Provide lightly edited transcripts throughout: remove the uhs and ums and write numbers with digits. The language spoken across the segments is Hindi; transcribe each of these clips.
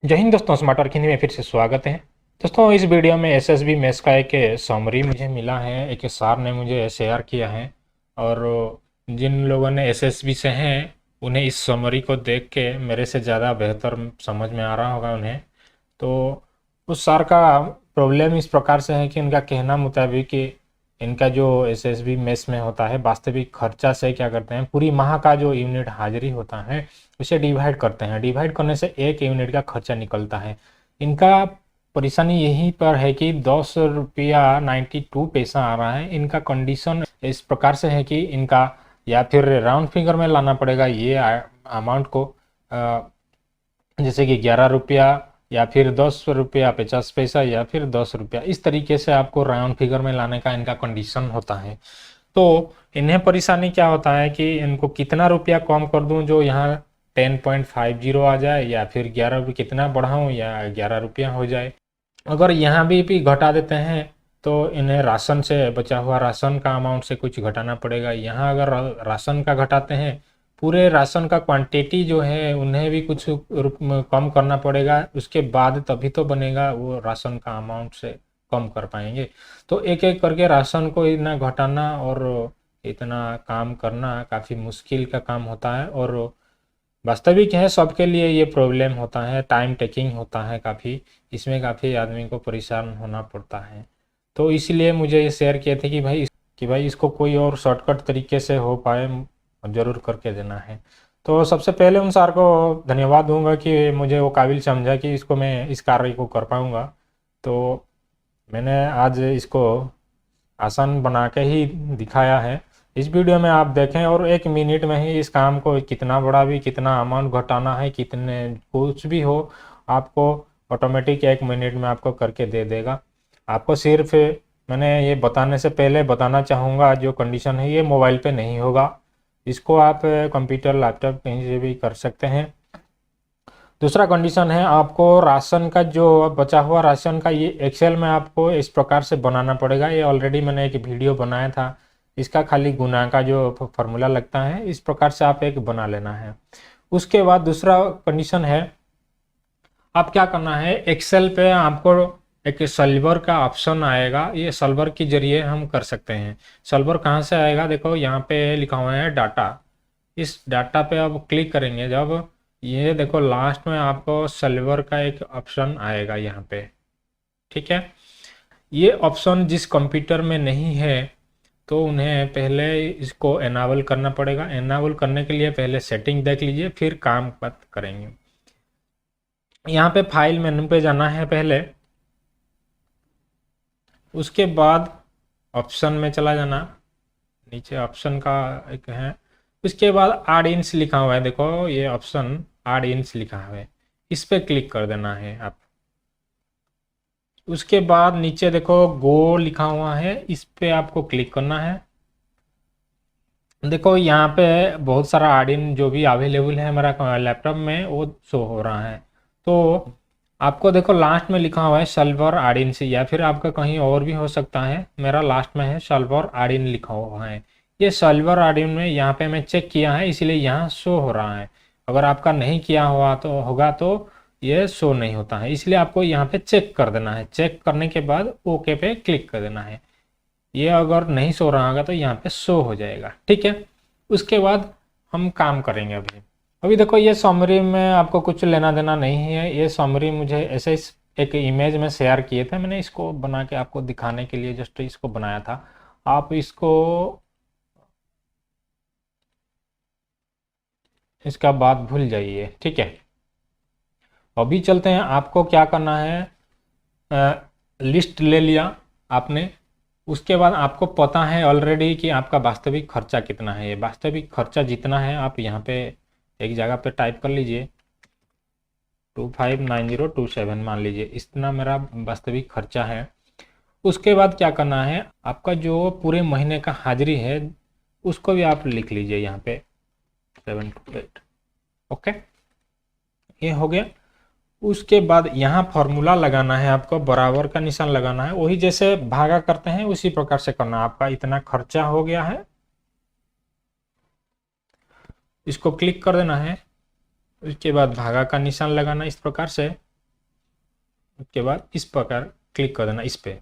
जय हिंद दोस्तों, स्मार्ट वर्क हिंदी में फिर से स्वागत है। दोस्तों, इस वीडियो में एसएसबी मेंस का एक समरी मुझे मिला है, एक सर ने मुझे शेयर किया है। और जिन लोगों ने एसएसबी से हैं उन्हें इस समरी को देख के मेरे से ज़्यादा बेहतर समझ में आ रहा होगा उन्हें। तो उस सर का प्रॉब्लम इस प्रकार से है कि उनका कहना मुताबिक कि इनका जो एसएसबी मेस में होता है, वास्तविक खर्चा से क्या करते हैं, पूरी माह का जो यूनिट हाजिरी होता है उसे डिवाइड करते हैं। डिवाइड करने से एक यूनिट का खर्चा निकलता है। इनका परेशानी यहीं पर है कि 10 रुपया 92 पैसा आ रहा है। इनका कंडीशन इस प्रकार से है कि इनका या फिर राउंड फिगर में लाना पड़ेगा ये अमाउंट को, जैसे कि 11 रुपया या फिर 10 रुपया 50 पैसा या फिर 10 रुपया, इस तरीके से आपको राउंड फिगर में लाने का इनका कंडीशन होता है। तो इन्हें परेशानी क्या होता है कि इनको कितना रुपया कम कर दूं जो यहाँ 10.50 आ जाए, या फिर 11 रुपये कितना बढ़ाऊं या 11 रुपया हो जाए। अगर यहाँ भी घटा देते हैं तो इन्हें राशन से बचा हुआ राशन का अमाउंट से कुछ घटाना पड़ेगा। यहाँ अगर राशन का घटाते हैं, पूरे राशन का क्वांटिटी जो है उन्हें भी कुछ कम करना पड़ेगा, उसके बाद तभी तो बनेगा वो राशन का अमाउंट से कम कर पाएंगे। तो एक एक करके राशन को इतना घटाना और इतना काम करना काफ़ी मुश्किल का काम होता है। और वास्तविक है, सबके लिए ये प्रॉब्लम होता है, टाइम टेकिंग होता है काफ़ी। इसमें काफ़ी आदमी को परेशान होना पड़ता है। तो इसलिए मुझे ये शेयर किए थे कि भाई इसको कोई और शॉर्टकट तरीके से हो पाए, ज़रूर करके देना है। तो सबसे पहले उन सर को धन्यवाद दूंगा कि मुझे वो काबिल समझा कि इसको मैं इस कार्य को कर पाऊंगा। तो मैंने आज इसको आसान बना के ही दिखाया है। इस वीडियो में आप देखें और 1 मिनट में ही इस काम को, कितना बड़ा भी, कितना अमाउंट घटाना है, कितने कुछ भी हो, आपको ऑटोमेटिक 1 मिनट में आपको करके दे देगा। आपको सिर्फ मैंने ये बताने से पहले बताना चाहूँगा, जो कंडीशन है ये मोबाइल पे नहीं होगा। इसको आप कंप्यूटर, लैपटॉप कहीं से भी कर सकते हैं। दूसरा कंडीशन है, आपको राशन का जो बचा हुआ राशन का ये एक्सेल में आपको इस प्रकार से बनाना पड़ेगा। ये ऑलरेडी मैंने एक वीडियो बनाया था, इसका खाली गुना का जो फॉर्मूला लगता है इस प्रकार से आप एक बना लेना है। उसके बाद दूसरा कंडीशन है, आप क्या करना है, एक्सेल पे आपको एक सॉल्वर का ऑप्शन आएगा। ये सॉल्वर के जरिए हम कर सकते हैं। सॉल्वर कहाँ से आएगा, देखो यहाँ पे लिखा हुआ है डाटा। इस डाटा पे आप क्लिक करेंगे जब, ये देखो लास्ट में आपको सॉल्वर का एक ऑप्शन आएगा यहाँ पे। ठीक है, ये ऑप्शन जिस कंप्यूटर में नहीं है तो उन्हें पहले इसको एनाबल करना पड़ेगा। एनाबल करने के लिए पहले सेटिंग देख लीजिए, फिर काम बात करेंगे। यहाँ पे फाइल मेनू पे जाना है पहले, उसके बाद ऑप्शन में चला जाना, नीचे ऑप्शन का एक है, उसके बाद आड इन्स लिखा हुआ है, देखो ये ऑप्शन आड इन्स लिखा हुआ है, इस पे क्लिक कर देना है आप। उसके बाद नीचे देखो गो लिखा हुआ है, इस पे आपको क्लिक करना है। देखो यहाँ पे बहुत सारा आर्डिन जो भी अवेलेबल है हमारा लैपटॉप में वो शो हो रहा है। तो आपको देखो लास्ट में लिखा हुआ है सल्वर आर्डिन से, या फिर आपका कहीं और भी हो सकता है, मेरा लास्ट में है सल्वर आर्डिन लिखा हुआ है। ये सल्वर आर्डिन में यहाँ पे मैं चेक किया है, इसलिए यहाँ शो हो रहा है। अगर आपका नहीं किया हुआ तो होगा तो ये शो नहीं होता है, इसलिए आपको यहाँ पे चेक कर देना है। चेक करने के बाद ओके पे क्लिक कर देना है। ये अगर नहीं सो रहा होगा तो यहाँ पे शो हो जाएगा। ठीक है, उसके बाद हम काम करेंगे। अभी अभी देखो ये समरी में आपको कुछ लेना देना नहीं है। ये समरी मुझे ऐसे एक इमेज में शेयर किए थे, मैंने इसको बना के आपको दिखाने के लिए जस्ट इसको बनाया था। आप इसका बात भूल जाइए। ठीक है, अभी चलते हैं। आपको क्या करना है, लिस्ट ले लिया आपने, उसके बाद आपको पता है ऑलरेडी कि आपका वास्तविक खर्चा कितना है। ये वास्तविक खर्चा जितना है आप यहाँ पे एक जगह पे टाइप कर लीजिए, 259027 मान लीजिए, इतना मेरा वास्तविक खर्चा है। उसके बाद क्या करना है, आपका जो पूरे महीने का हाजिरी है उसको भी आप लिख लीजिए यहाँ पे 728। ओके, ये हो गया। उसके बाद यहाँ फॉर्मूला लगाना है, आपको बराबर का निशान लगाना है, वही जैसे भागा करते हैं उसी प्रकार से करना है। आपका इतना खर्चा हो गया है, इसको क्लिक कर देना है। उसके बाद भागा का निशान लगाना इस प्रकार से। उसके बाद इस प्रकार क्लिक कर देना, इस पे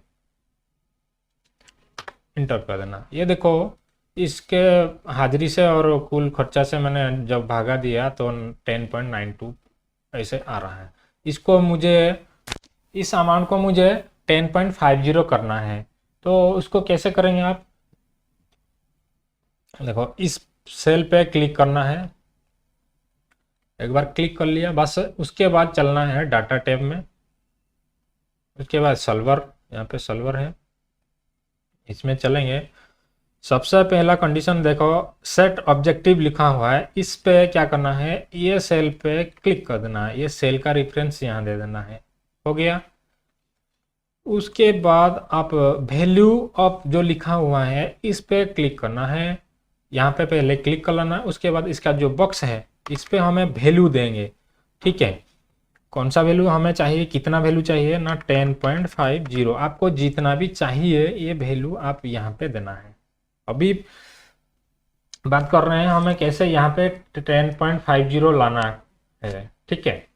इंटर कर देना। ये देखो इसके हाजिरी से और कुल खर्चा से मैंने जब भागा दिया तो 10.92 ऐसे आ रहा है। इसको मुझे, इस अमाउंट को मुझे 10.50 करना है, तो उसको कैसे करेंगे आप? देखो इस सेल पे क्लिक करना है, एक बार क्लिक कर लिया बस। उसके बाद चलना है डाटा टैब में, उसके बाद सॉल्वर, यहाँ पे सॉल्वर है, इसमें चलेंगे। सबसे पहला कंडीशन देखो, सेट ऑब्जेक्टिव लिखा हुआ है, इस पे क्या करना है, ये सेल पे क्लिक कर देना है, ये सेल का रेफरेंस यहाँ दे देना है, हो गया। उसके बाद आप वैल्यू ऑफ जो लिखा हुआ है इस पे क्लिक करना है, यहाँ पे पहले क्लिक कर लेना है। उसके बाद इसका जो बॉक्स है इस पे हमें वैल्यू देंगे, ठीक है। कौन सा वैल्यू हमें चाहिए, कितना वैल्यू चाहिए ना, 10.50। आपको जितना भी चाहिए ये वैल्यू आप यहाँ पे देना है। अभी बात कर रहे हैं हमें कैसे यहाँ पे 10.50 लाना है, ठीक है।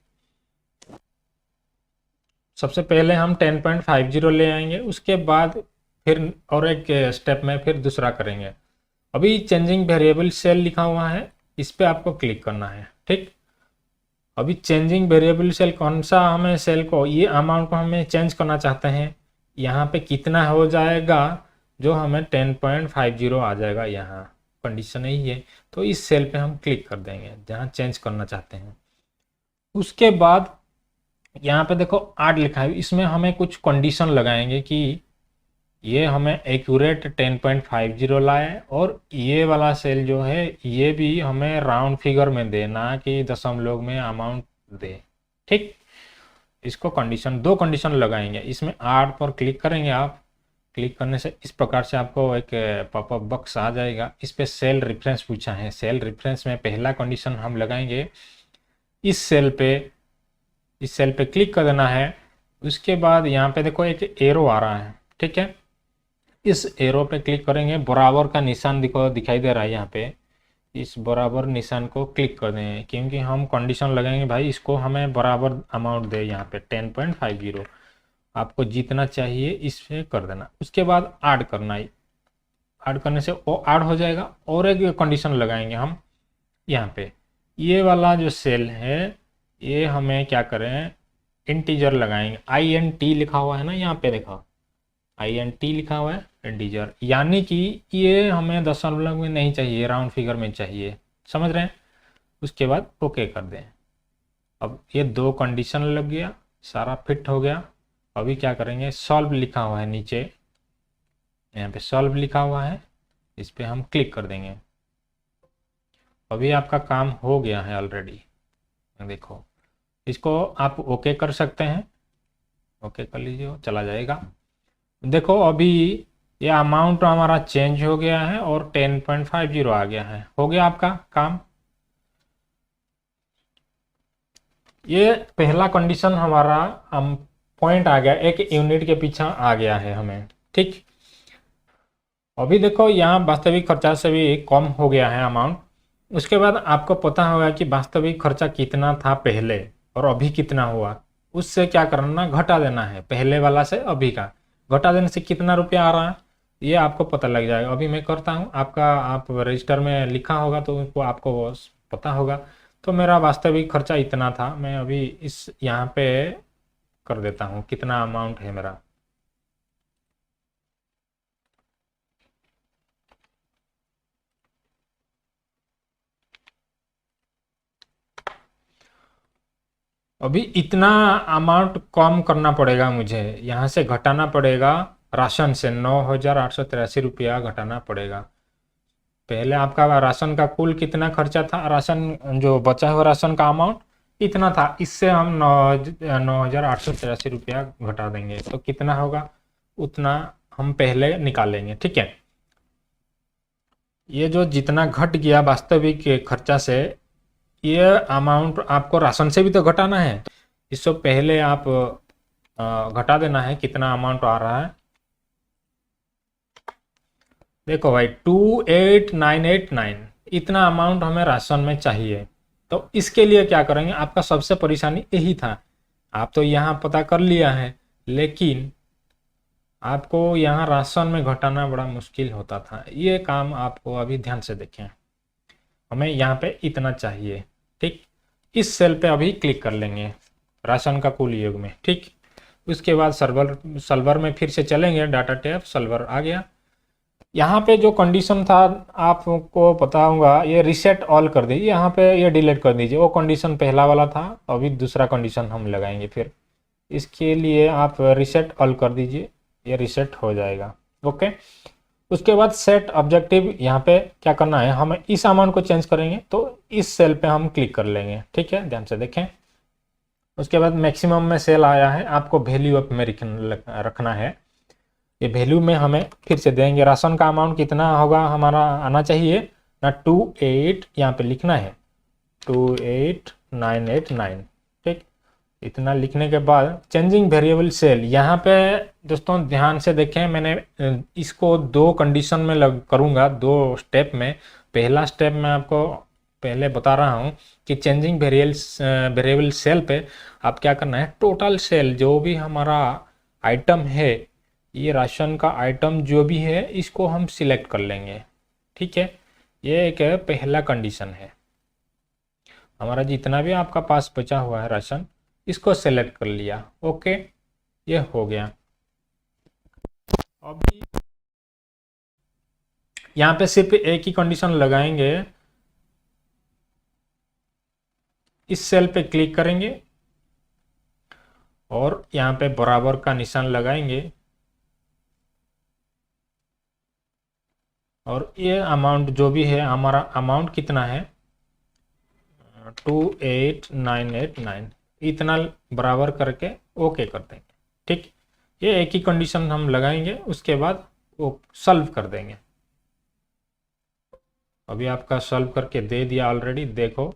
सबसे पहले हम 10.50 ले आएंगे, उसके बाद फिर और एक स्टेप में फिर दूसरा करेंगे। अभी चेंजिंग वेरिएबल सेल लिखा हुआ है, इस पे आपको क्लिक करना है, ठीक। अभी चेंजिंग वेरिएबल सेल कौन सा, हमें सेल को, ये अमाउंट को हमें चेंज करना चाहते हैं, यहाँ पे कितना हो जाएगा, जो हमें 10.50 आ जाएगा, यहाँ कंडीशन यही है। तो इस सेल पे हम क्लिक कर देंगे जहाँ चेंज करना चाहते हैं। उसके बाद यहाँ पे देखो 8 लिखा है, इसमें हमें कुछ कंडीशन लगाएंगे कि ये हमें एक्यूरेट 10.50 लाए, और ये वाला सेल जो है ये भी हमें राउंड फिगर में देना कि दशमलव में अमाउंट दे, ठीक। इसको कंडीशन, 2 कंडीशन लगाएंगे। इसमें 8 पर क्लिक करेंगे आप, क्लिक करने से इस प्रकार से आपको एक पॉपअप बॉक्स आ जाएगा। इस पे सेल रेफरेंस पूछा है, सेल रेफरेंस में पहला कंडीशन हम लगाएंगे, इस सेल पे क्लिक कर देना है। उसके बाद यहाँ पे देखो एक एरो आ रहा है, ठीक है। इस एरो पे क्लिक करेंगे, बराबर का निशान दिखाई दे रहा है यहाँ पे, इस बराबर निशान को क्लिक कर दें, क्योंकि हम कंडीशन लगाएंगे भाई इसको हमें बराबर अमाउंट दे, यहाँ पे 10.50 आपको जितना चाहिए इस पे कर देना। उसके बाद ऐड करना है, ऐड करने से वो ऐड हो जाएगा। और एक कंडीशन लगाएंगे हम यहाँ पे, ये वाला जो सेल है ये हमें क्या करें, इंटीजर लगाएंगे। INT लिखा हुआ है ना यहाँ पे, देखो INT लिखा हुआ है, इंटीजर, यानी कि ये हमें दशमलव में नहीं चाहिए, राउंड फिगर में चाहिए, समझ रहे हैं। उसके बाद ओके कर दें। अब ये 2 कंडीशन लग गया, सारा फिट हो गया। अभी क्या करेंगे, सॉल्व लिखा हुआ है नीचे, यहाँ पे सॉल्व लिखा हुआ है, इस पे हम क्लिक कर देंगे। अभी आपका काम हो गया है ऑलरेडी, देखो इसको आप ओके कर सकते हैं, ओके कर लीजिए, चला जाएगा। देखो अभी ये अमाउंट हमारा चेंज हो गया है और 10.50 आ गया है, हो गया आपका काम। ये पहला कंडीशन हमारा हम पॉइंट आ गया, एक यूनिट के पीछे आ गया है हमें, ठीक। अभी देखो यहाँ वास्तविक खर्चा से भी कम हो गया है अमाउंट। उसके बाद आपको पता होगा कि वास्तविक खर्चा कितना था पहले और अभी कितना हुआ, उससे क्या करना, घटा देना है, पहले वाला से अभी का घटा देने से कितना रुपया आ रहा है ये आपको पता लग जाएगा। अभी मैं करता हूँ, आप रजिस्टर में लिखा होगा तो उनको आपको पता होगा। तो मेरा वास्तविक खर्चा इतना था, मैं अभी इस यहाँ पे कर देता हूँ कितना अमाउंट है मेरा। अभी इतना अमाउंट कम करना पड़ेगा मुझे, यहाँ से घटाना पड़ेगा, राशन से 9,883 रुपया घटाना पड़ेगा। पहले आपका राशन का कुल कितना खर्चा था, राशन जो बचा हुआ राशन का अमाउंट इतना था, इससे हम 9,883 रुपया घटा देंगे तो कितना होगा, उतना हम पहले निकालेंगे, ठीक है। ये जो जितना घट गया वास्तविक खर्चा से, ये अमाउंट आपको राशन से भी तो घटाना है, इससे पहले आप घटा देना है कितना अमाउंट आ रहा है। देखो भाई 28,989 इतना अमाउंट हमें राशन में चाहिए। तो इसके लिए क्या करेंगे, आपका सबसे परेशानी यही था, आप तो यहाँ पता कर लिया है, लेकिन आपको यहाँ राशन में घटाना बड़ा मुश्किल होता था। ये काम आपको अभी ध्यान से देखें। हमें यहाँ पे इतना चाहिए, ठीक। इस सेल पे अभी क्लिक कर लेंगे, राशन का कुल योग में, ठीक। उसके बाद सर्वर में फिर से चलेंगे, डाटा टैब, सर्वर आ गया। यहाँ पे जो कंडीशन था आपको पता होगा, ये रीसेट ऑल कर दीजिए, यहाँ पे ये डिलीट कर दीजिए। वो कंडीशन पहला वाला था, अभी दूसरा कंडीशन हम लगाएंगे। फिर इसके लिए आप रीसेट ऑल कर दीजिए, ये रीसेट हो जाएगा। ओके, उसके बाद सेट ऑब्जेक्टिव, यहाँ पे क्या करना है, हमें इस अमाउंट को चेंज करेंगे तो इस सेल पे हम क्लिक कर लेंगे, ठीक है, ध्यान से देखें। उसके बाद मैक्सिमम में सेल आया है, आपको वैल्यू अप में रखना है। ये वैल्यू में हमें फिर से देंगे, राशन का अमाउंट कितना होगा हमारा आना चाहिए ना, 28 यहाँ पे लिखना है, 28989, ठीक। इतना लिखने के बाद चेंजिंग वेरिएबल सेल, यहाँ पे दोस्तों ध्यान से देखें, मैंने इसको दो कंडीशन में करूँगा, दो स्टेप में। पहला स्टेप मैं आपको पहले बता रहा हूँ कि चेंजिंग वेरिएबल सेल पे आप क्या करना है, टोटल सेल जो भी हमारा आइटम है, ये राशन का आइटम जो भी है, इसको हम सिलेक्ट कर लेंगे, ठीक है। ये एक पहला कंडीशन है, हमारा जितना भी आपका पास बचा हुआ है राशन, इसको सेलेक्ट कर लिया। ओके, ये हो गया। अभी यहाँ पे सिर्फ एक ही कंडीशन लगाएंगे, इस सेल पे क्लिक करेंगे और यहाँ पे बराबर का निशान लगाएंगे और ये अमाउंट जो भी है, हमारा अमाउंट कितना है 28989, इतना बराबर करके ओके कर देंगे, ठीक। ये एक ही कंडीशन हम लगाएंगे, उसके बाद वो सॉल्व कर देंगे। अभी आपका सॉल्व करके दे दिया ऑलरेडी, देखो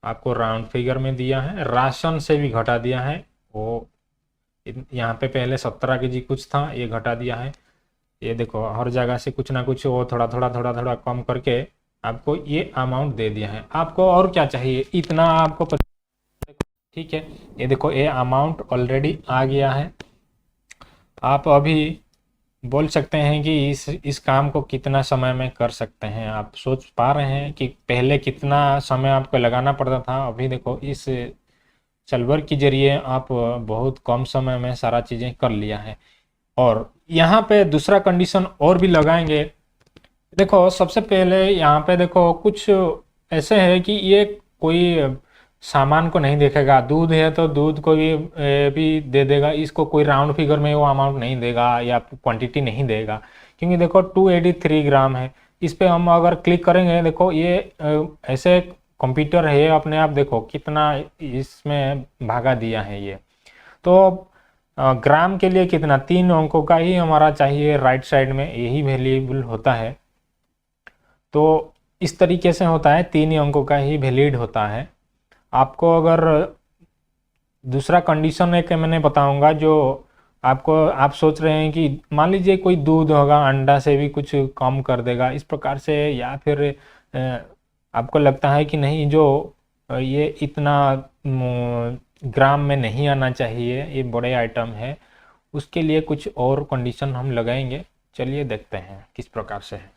आपको राउंड फिगर में दिया है, राशन से भी घटा दिया है। वो यहाँ पे पहले 17 kg कुछ था, ये घटा दिया है। ये देखो हर जगह से कुछ ना कुछ वो थोड़ा थोड़ा कम करके आपको ये अमाउंट दे दिया है। आपको और क्या चाहिए, इतना आपको ठीक है। ये देखो ये अमाउंट ऑलरेडी आ गया है। आप अभी बोल सकते हैं कि इस काम को कितना समय में कर सकते हैं। आप सोच पा रहे हैं कि पहले कितना समय आपको लगाना पड़ता था, अभी देखो इस सर्वर के जरिए आप बहुत कम समय में सारा चीज़ें कर लिया है। और यहाँ पे दूसरा कंडीशन और भी लगाएंगे। देखो सबसे पहले यहाँ पे देखो कुछ ऐसे है कि ये कोई सामान को नहीं देखेगा, दूध है तो दूध को भी दे देगा, इसको कोई राउंड फिगर में वो अमाउंट नहीं देगा या क्वांटिटी नहीं देगा, क्योंकि देखो 283 ग्राम है। इस पे हम अगर क्लिक करेंगे, देखो ये ऐसे कंप्यूटर है, अपने आप देखो कितना इसमें भागा दिया है ये। तो ग्राम के लिए कितना, 3 अंकों का ही हमारा चाहिए, राइट साइड में यही वैल्यूएबल होता है। तो इस तरीके से होता है, 3 ही अंकों का ही वैलिड होता है। आपको अगर दूसरा कंडीशन एक मैंने बताऊंगा, जो आपको आप सोच रहे हैं कि मान लीजिए कोई दूध होगा, अंडा से भी कुछ कम कर देगा इस प्रकार से, या फिर आपको लगता है कि नहीं जो ये इतना ग्राम में नहीं आना चाहिए, ये बड़े आइटम है, उसके लिए कुछ और कंडीशन हम लगाएंगे। चलिए देखते हैं किस प्रकार से है।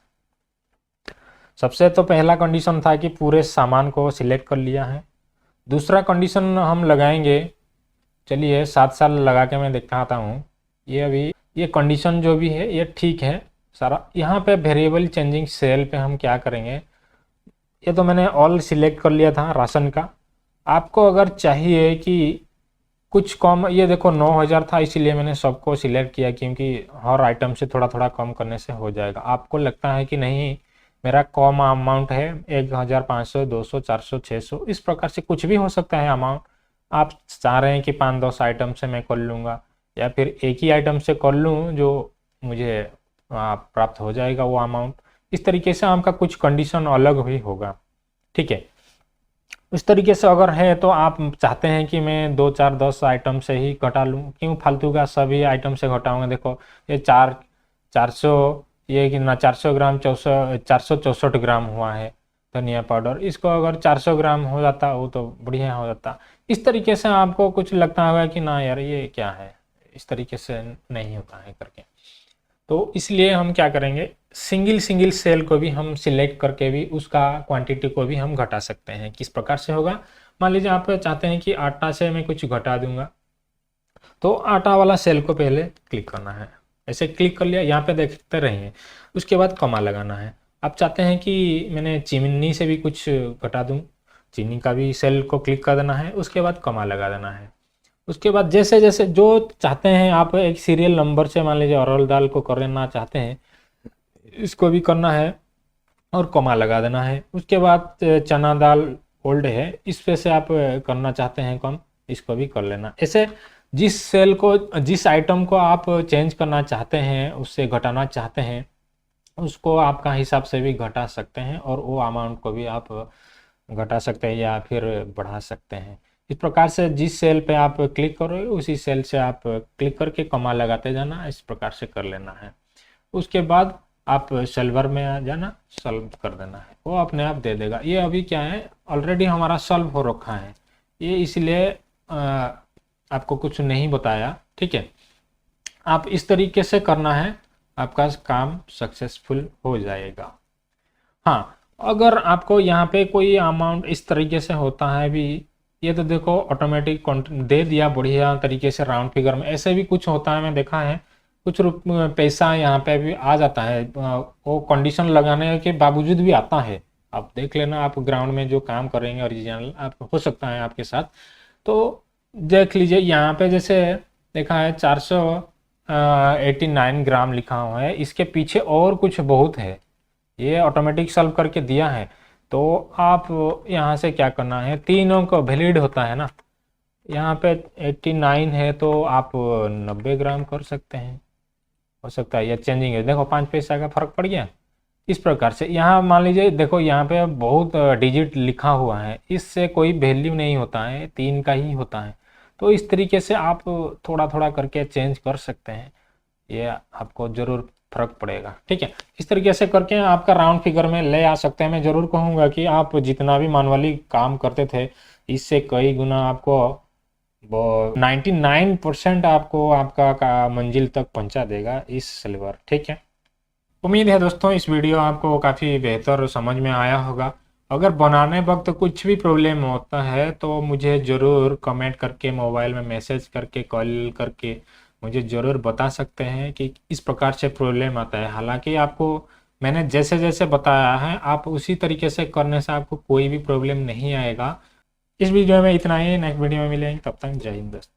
सबसे तो पहला कंडीशन था कि पूरे सामान को सिलेक्ट कर लिया है। दूसरा कंडीशन हम लगाएंगे, चलिए 7 साल लगा के मैं दिखाता हूँ। ये अभी ये कंडीशन जो भी है ये ठीक है सारा। यहाँ पे वेरिएबल चेंजिंग सेल पे हम क्या करेंगे, ये तो मैंने ऑल सिलेक्ट कर लिया था राशन का। आपको अगर चाहिए कि कुछ कम, ये देखो 9000 था, इसीलिए मैंने सबको सिलेक्ट किया, क्योंकि हर आइटम से थोड़ा थोड़ा कम करने से हो जाएगा। आपको लगता है कि नहीं मेरा कम अमाउंट है, 1500, 200, 400, 600, इस प्रकार से कुछ भी हो सकता है अमाउंट। आप चाह रहे हैं कि 5-10 आइटम से मैं कर लूँगा, या फिर एक ही आइटम से कर लूँ जो मुझे प्राप्त हो जाएगा वो अमाउंट। इस तरीके से आपका कुछ कंडीशन अलग भी होगा, ठीक है। इस तरीके से अगर है तो आप चाहते हैं कि मैं 2, 4, 10 आइटम से ही घटा लूँ, क्यों फालतू का सभी आइटम से घटाऊँगा। देखो ये 400, ये कितना 400 ग्राम 464 ग्राम हुआ है, धनिया पाउडर, इसको अगर 400 ग्राम हो जाता वो तो बढ़िया हो जाता। इस तरीके से आपको कुछ लगता होगा कि ना यार ये क्या है, इस तरीके से नहीं होता है करके। तो इसलिए हम क्या करेंगे, सिंगल सिंगल सेल को भी हम सिलेक्ट करके भी उसका क्वांटिटी को भी हम घटा सकते हैं। किस प्रकार से होगा, मान लीजिए आप चाहते हैं कि आटा से मैं कुछ घटा दूंगा, तो आटा वाला सेल को पहले क्लिक करना है, ऐसे क्लिक कर लिया, यहाँ पे देखते रहिए। उसके बाद कॉमा लगाना है। आप चाहते हैं कि मैंने चीनी से भी कुछ घटा दूं, चीनी का भी सेल को क्लिक कर देना है, उसके बाद कॉमा लगा देना है। उसके बाद जैसे जैसे जो चाहते हैं आप, एक सीरियल नंबर से मान लीजिए अरहर दाल को करना चाहते हैं, इसको भी करना है और कॉमा लगा देना है। उसके बाद चना दाल ओल्ड है, इस पे से आप करना चाहते हैं कम, इसको भी कर लेना। ऐसे जिस सेल को, जिस आइटम को आप चेंज करना चाहते हैं, उससे घटाना चाहते हैं, उसको आपका हिसाब से भी घटा सकते हैं और वो अमाउंट को भी आप घटा सकते हैं या फिर बढ़ा सकते हैं। इस प्रकार से जिस सेल पे आप क्लिक करोगे उसी सेल से आप क्लिक करके कॉमा लगाते जाना, इस प्रकार से कर लेना है। उसके बाद आप सॉल्वर में आ जाना, सॉल्व कर देना है, वो अपने आप दे देगा। ये अभी क्या है, ऑलरेडी हमारा सॉल्व हो रखा है, ये इसलिए आपको कुछ नहीं बताया, ठीक है। आप इस तरीके से करना है, आपका काम सक्सेसफुल हो जाएगा। हाँ, अगर आपको यहाँ पे कोई अमाउंट इस तरीके से होता है भी, ये तो देखो ऑटोमेटिक दे दिया बढ़िया तरीके से राउंड फिगर में, ऐसे भी कुछ होता है, मैं देखा है कुछ पैसा यहाँ पे भी आ जाता है, वो कंडीशन लगाने के बावजूद भी आता है। आप देख लेना, आप ग्राउंड में जो काम करेंगे ओरिजिनल आप हो सकता है आपके साथ, तो देख लीजिए यहाँ पे जैसे देखा है 489 ग्राम लिखा हुआ है, इसके पीछे और कुछ बहुत है, ये ऑटोमेटिक सॉल्व करके दिया है। तो आप यहाँ से क्या करना है, तीनों को वैलिड होता है ना, यहाँ पे 89 है तो आप 90 ग्राम कर सकते हैं, हो सकता है, या चेंजिंग है, देखो 5 पैसा का फर्क पड़ गया। इस प्रकार से यहाँ मान लीजिए देखो यहाँ पे बहुत डिजिट लिखा हुआ है, इससे कोई वैल्यू नहीं होता है, 3 का ही होता है। तो इस तरीके से आप थोड़ा थोड़ा करके चेंज कर सकते हैं, ये आपको ज़रूर फर्क पड़ेगा, ठीक है। इस तरीके से करके आपका राउंड फिगर में ले आ सकते हैं। मैं ज़रूर कहूँगा कि आप जितना भी मैनुअली काम करते थे, इससे कई गुना आपको 99% आपको आपका मंजिल तक पहुँचा देगा इस सिल्वर, ठीक है। उम्मीद है दोस्तों इस वीडियो आपको काफ़ी बेहतर समझ में आया होगा। अगर बनाने वक्त कुछ भी प्रॉब्लम होता है तो मुझे ज़रूर कमेंट करके, मोबाइल में मैसेज करके, कॉल करके मुझे ज़रूर बता सकते हैं कि इस प्रकार से प्रॉब्लम आता है। हालांकि आपको मैंने जैसे जैसे बताया है, आप उसी तरीके से करने से आपको कोई भी प्रॉब्लम नहीं आएगा। इस वीडियो में इतना ही, नेक्स्ट वीडियो में मिलेंगे, तब तक जय हिंद दोस्तों।